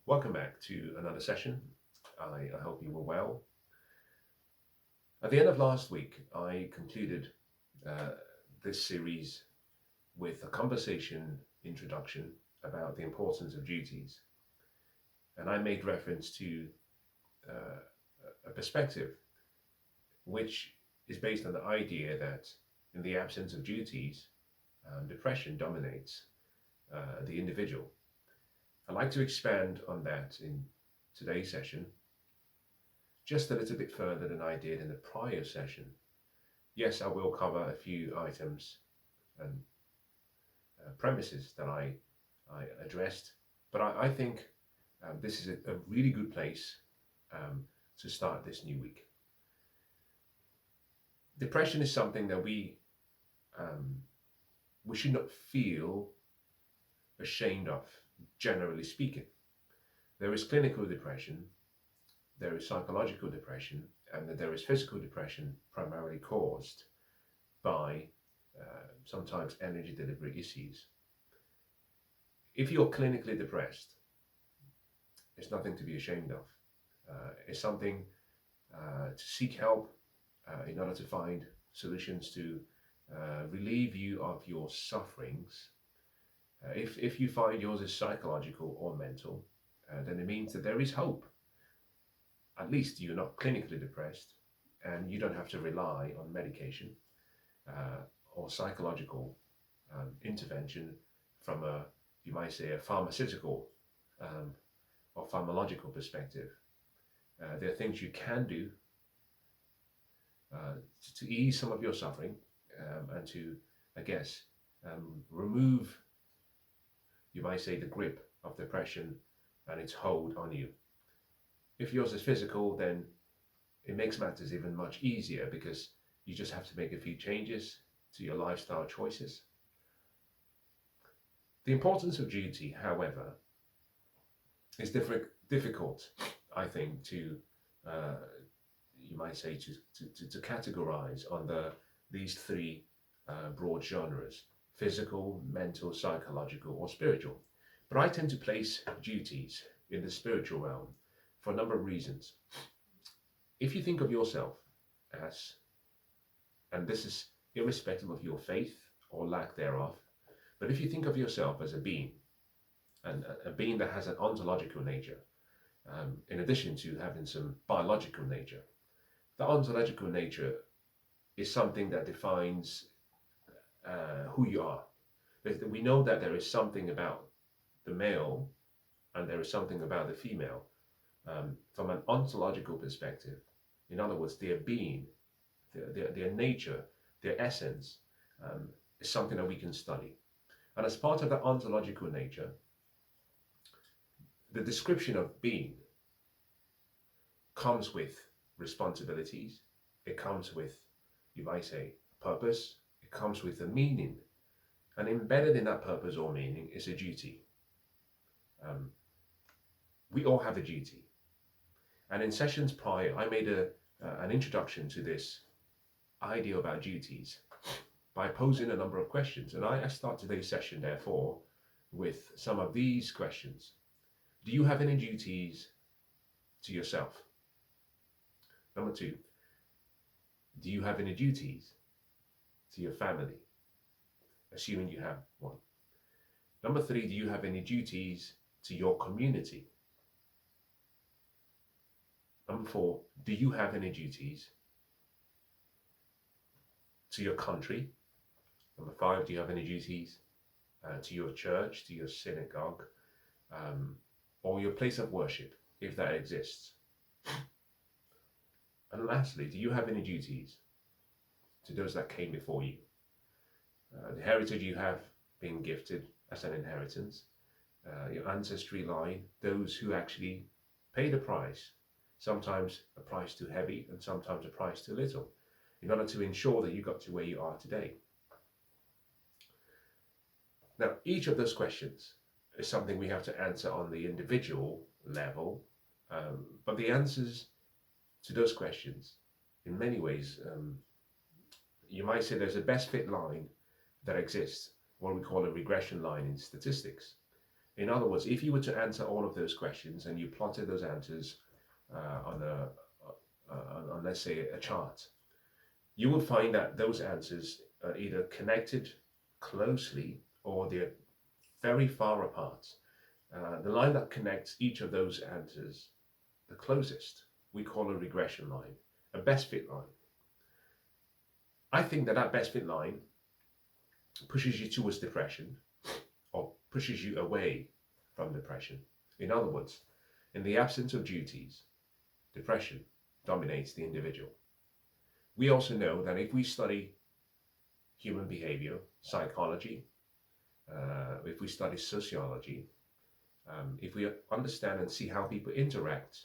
Welcome back to another session. I hope you were well. At the end of last week, I concluded uh, this series with a conversation introduction about the importance of duties. And I made reference to uh, a perspective which is based on the idea that in the absence of duties, depression dominates the individual. I'd like to expand on that in today's session just a little bit further than I did in the prior session. Yes, I will cover a few items and premises that I addressed, but I think this is a really good place um, to start this new week. Depression is something that um, we should not feel ashamed of, generally speaking. There is clinical depression, there is psychological depression, and there is physical depression primarily caused by sometimes energy delivery issues. If you're clinically depressed, it's nothing to be ashamed of. It's something to seek help in order to find solutions to relieve you of your sufferings. If you find yours is psychological or mental, then it means that there is hope. At least you're not clinically depressed and you don't have to rely on medication or psychological intervention from you might say, a pharmaceutical or pharmacological perspective. There are things you can do to ease some of your suffering and to, I guess, remove, you might say, the grip of depression and its hold on you. If yours is physical, then it makes matters even much easier because you just have to make a few changes to your lifestyle choices. The importance of duty, however, is difficult, I think, to you might say to categorize under these three broad genres: physical, mental, psychological, or spiritual. But I tend to place duties in the spiritual realm for a number of reasons. If you think of yourself as, and this is irrespective of your faith or lack thereof, but if you think of yourself as a being, and a being that has an ontological nature, in addition to having some biological nature, the ontological nature is something that defines who you are. We know that there is something about the male and there is something about the female from an ontological perspective. In other words, their being, their nature, their essence is something that we can study. And as part of that ontological nature, the description of being comes with responsibilities, it comes with, you might say, purpose, it comes with a meaning. And embedded in that purpose or meaning is a duty. We all have a duty. And in sessions prior, I made an introduction to this idea about duties by posing a number of questions. And I start today's session, therefore, with some of these questions. Do you have any duties to yourself? Number two, do you have any duties to your family? Assuming you have one. Number three, do you have any duties to your community? Number four, do you have any duties to your country? Number five, do you have any duties to your church, to your synagogue, or your place of worship, if that exists? And lastly, do you have any duties to those that came before you? The heritage you have been gifted as an inheritance, your ancestry line, those who actually paid a price, sometimes a price too heavy and sometimes a price too little, in order to ensure that you got to where you are today. Now, each of those questions is something we have to answer on the individual level, but the answers to those questions, in many ways, you might say there's a best fit line that exists, what we call a regression line in statistics. In other words, if you were to answer all of those questions and you plotted those answers on let's say, a chart, you would find that those answers are either connected closely or they're very far apart. The line that connects each of those answers the closest, we call a regression line, a best fit line. I think that that best fit line pushes you towards depression or pushes you away from depression. In other words, in the absence of duties, depression dominates the individual. We also know that if we study human behavior, psychology, if we study sociology, if we understand and see how people interact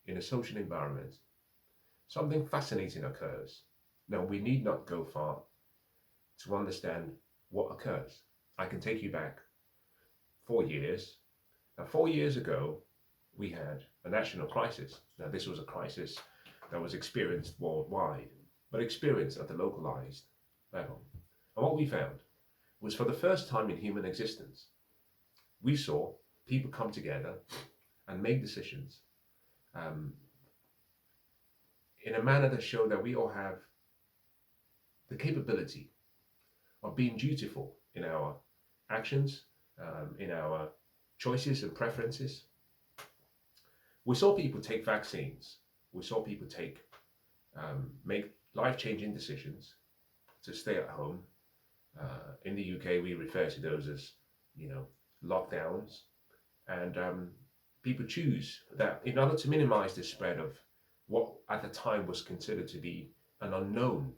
in a social environment, something fascinating occurs. Now, we need not go far to understand what occurs. I can take you back 4 years. Now, 4 years ago, we had a national crisis. Now, this was a crisis that was experienced worldwide, but experienced at the localized level. And what we found was, for the first time in human existence, we saw people come together and make decisions in a manner that showed that we all have the capability of being dutiful in our actions, in our choices and preferences. We saw people take vaccines. We saw people make life-changing decisions to stay at home. In the UK, we refer to those as, lockdowns. And people choose that in order to minimize the spread of what at the time was considered to be an unknown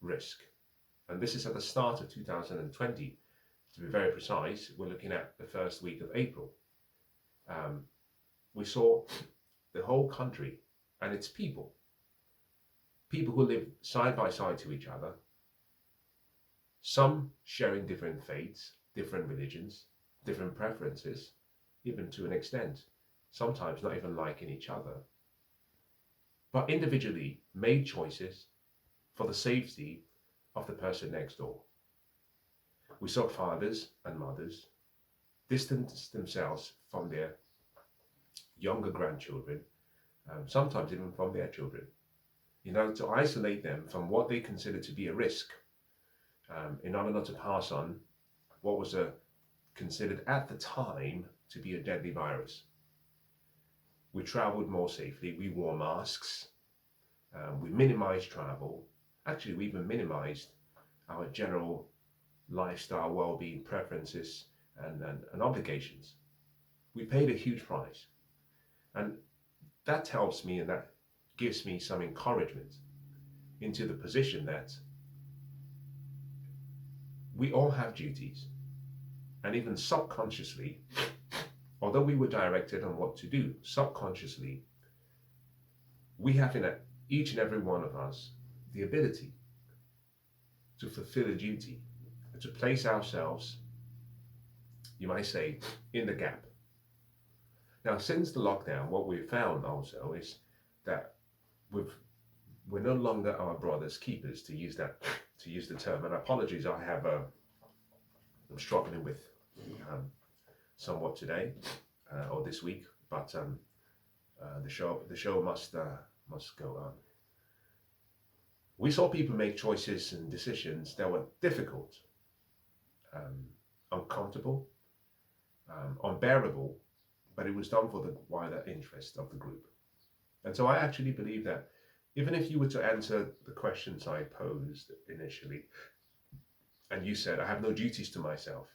risk. And this is at the start of 2020. To be very precise, we're looking at the first week of April. We saw the whole country and its people who live side by side to each other, some sharing different faiths, different religions, different preferences, even to an extent, sometimes not even liking each other, but individually made choices for the safety of the person next door. We saw fathers and mothers distance themselves from their younger grandchildren, sometimes even from their children, to isolate them from what they consider to be a risk, in order not to pass on what was considered at the time to be a deadly virus. We traveled more safely, we wore masks, we minimized travel. Actually, we even minimized our general lifestyle, well-being preferences and obligations. We paid a huge price. And that helps me, and that gives me some encouragement into the position that we all have duties. And even subconsciously, although we were directed on what to do, subconsciously, we have in each and every one of us the ability to fulfill a duty, to place ourselves, you might say, in the gap. Now, since the lockdown, what we've found also is that we're no longer our brother's keepers, to use the term. And apologies, I'm struggling with somewhat today or this week, but the show must go on. We saw people make choices and decisions that were difficult, uncomfortable, unbearable, but it was done for the wider interest of the group. And so I actually believe that even if you were to answer the questions I posed initially, and you said, I have no duties to myself,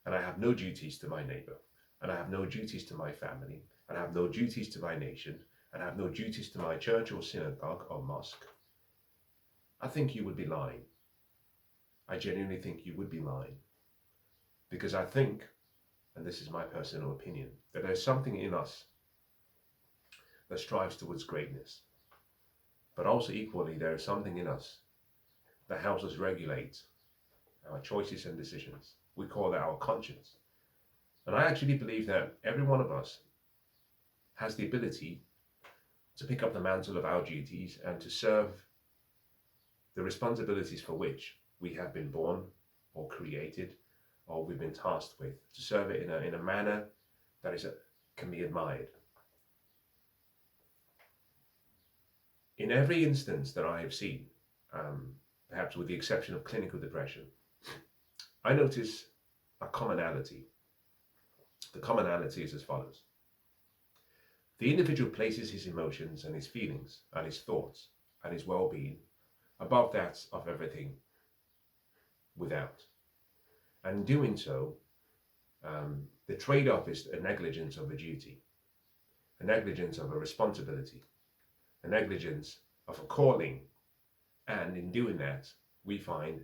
and I have no duties to my neighbor, and I have no duties to my family, and I have no duties to my nation, and I have no duties to my church or synagogue or mosque, I think you would be lying. I genuinely think you would be lying. Because I think, and this is my personal opinion, that there's something in us that strives towards greatness. But also equally, there is something in us that helps us regulate our choices and decisions. We call that our conscience. And I actually believe that every one of us has the ability to pick up the mantle of our duties and to serve the responsibilities for which we have been born or created or we've been tasked with, to serve it in a manner that can be admired. In every instance that I have seen, perhaps with the exception of clinical depression, I notice a commonality. The commonality is as follows. The individual places his emotions and his feelings and his thoughts and his well-being above that of everything without. And in doing so, the trade-off is a negligence of a duty, a negligence of a responsibility, a negligence of a calling. And in doing that, we find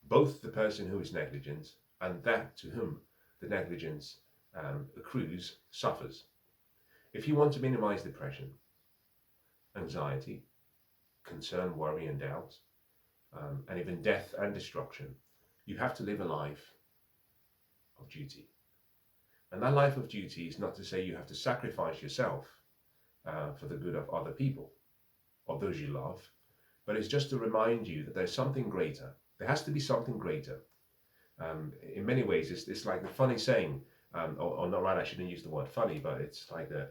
both the person who is negligent and that to whom the negligence accrues suffers. If you want to minimize depression, anxiety, concern, worry and doubt, and even death and destruction, you have to live a life of duty. And that life of duty is not to say you have to sacrifice yourself for the good of other people or those you love, but it's just to remind you that there's something greater. There has to be something greater. In many ways, it's like the funny saying, or not right, I shouldn't use the word funny, but it's like the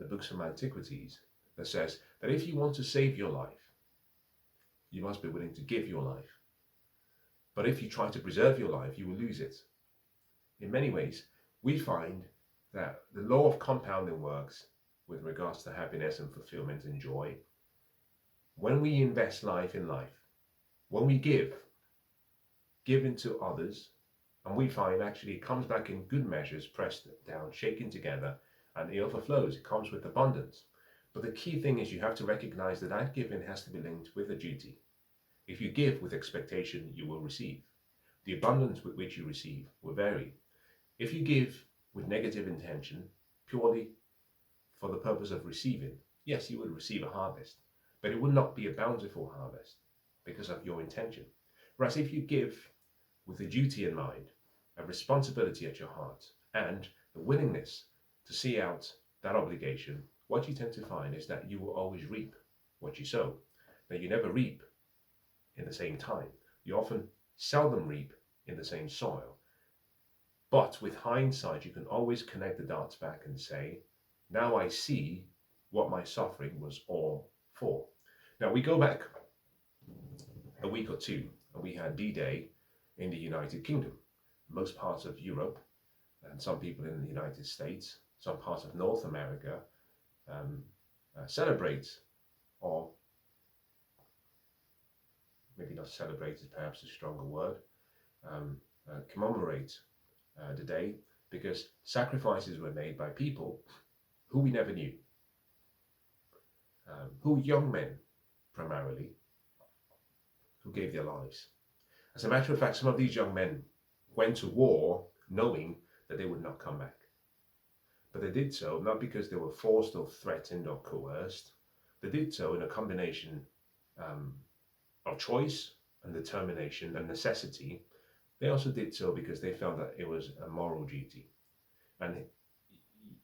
books from antiquities that says that if you want to save your life, you must be willing to give your life. But if you try to preserve your life, you will lose it. In many ways, we find that the law of compounding works with regards to happiness and fulfillment and joy. When we invest life in life, when we give into others, and we find actually it comes back in good measures, pressed down, shaken together, and it overflows. It comes with abundance. But the key thing is you have to recognize that that giving has to be linked with a duty. If you give with expectation, you will receive. The abundance with which you receive will vary. If you give with negative intention, purely for the purpose of receiving, yes, you will receive a harvest, but it will not be a bountiful harvest because of your intention. Whereas if you give with a duty in mind, a responsibility at your heart, and the willingness to see out that obligation, what you tend to find is that you will always reap what you sow. That you never reap in the same time. You often seldom reap in the same soil. But with hindsight, you can always connect the dots back and say, now I see what my suffering was all for. Now we go back a week or two, and we had D-Day in the United Kingdom. Most parts of Europe, and some people in the United States, some parts of North America celebrate, or maybe not celebrate is perhaps a stronger word, commemorate the day, because sacrifices were made by people who we never knew, who young men primarily, who gave their lives. As a matter of fact, some of these young men went to war knowing that they would not come back. But they did so not because they were forced or threatened or coerced. They did so in a combination of choice and determination and necessity. They also did so because they felt that it was a moral duty. And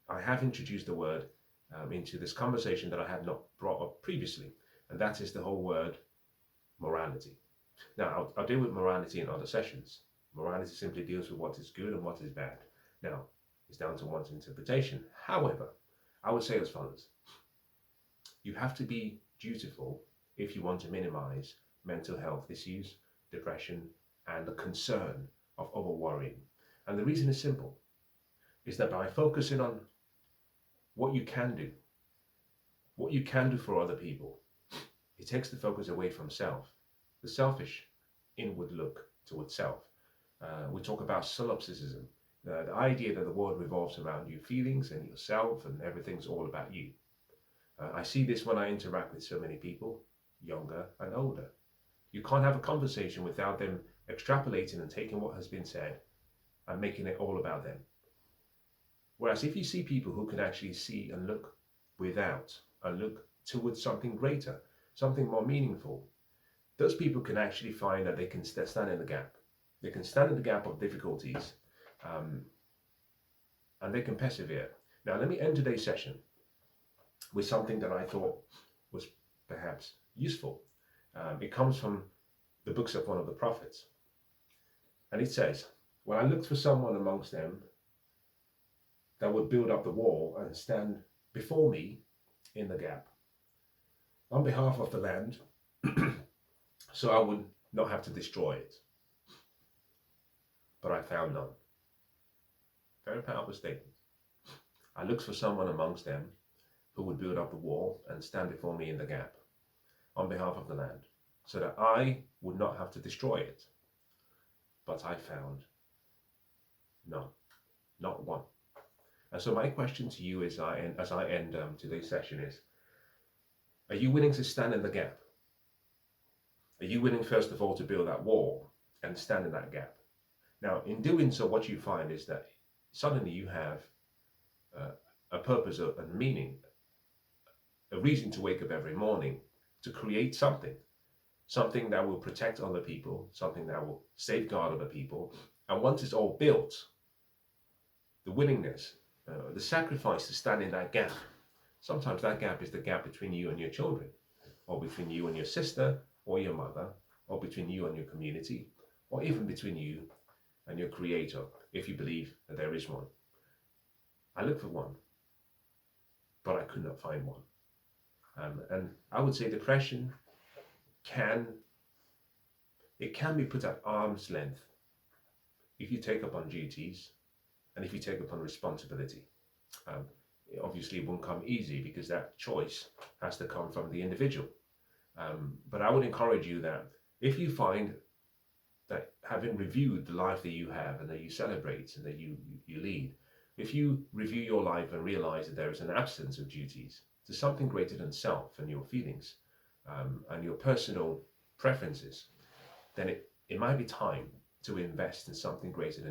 I have introduced the word into this conversation that I had not brought up previously, and that is the whole word morality. Now, I'll deal with morality in other sessions. Morality simply deals with what is good and what is bad. Now, it's down to one's interpretation. However, I would say as follows. You have to be dutiful if you want to minimize mental health issues, depression, and the concern of over-worrying. And the reason is simple, is that by focusing on what you can do for other people, it takes the focus away from self, the selfish inward look towards self. We talk about solipsism, the idea that the world revolves around your feelings and yourself and everything's all about you. I see this when I interact with so many people, younger and older. You can't have a conversation without them extrapolating and taking what has been said and making it all about them. Whereas if you see people who can actually see and look without and look towards something greater, something more meaningful, those people can actually find that they can stand in the gap. They can stand in the gap of difficulties and they can persevere. Now, let me end today's session with something that I thought was perhaps useful. It comes from the books of one of the prophets. And it says, When I looked for someone amongst them that would build up the wall and stand before me in the gap on behalf of the land, so I would not have to destroy it. But I found none. Very powerful statement. I looked for someone amongst them who would build up the wall and stand before me in the gap on behalf of the land, so that I would not have to destroy it. But I found none, not one. And so my question to you as I end today's session is, are you willing to stand in the gap? Are you willing, first of all, to build that wall and stand in that gap? Now, in doing so, what you find is that suddenly you have a purpose and meaning, a reason to wake up every morning, to create something that will protect other people, something that will safeguard other people. And once it's all built, the willingness, the sacrifice to stand in that gap, sometimes that gap is the gap between you and your children, or between you and your sister, or your mother, or between you and your community, or even between you and your creator, if you believe that there is one. I looked for one, but I could not find one. And I would say depression can be put at arm's length if you take upon duties and if you take upon responsibility. Obviously, it won't come easy because that choice has to come from the individual. But I would encourage you that if you find that, having reviewed the life that you have and that you celebrate and that you lead, if you review your life and realize that there is an absence of duties to something greater than self and your feelings and your personal preferences, then it might be time to invest in something greater than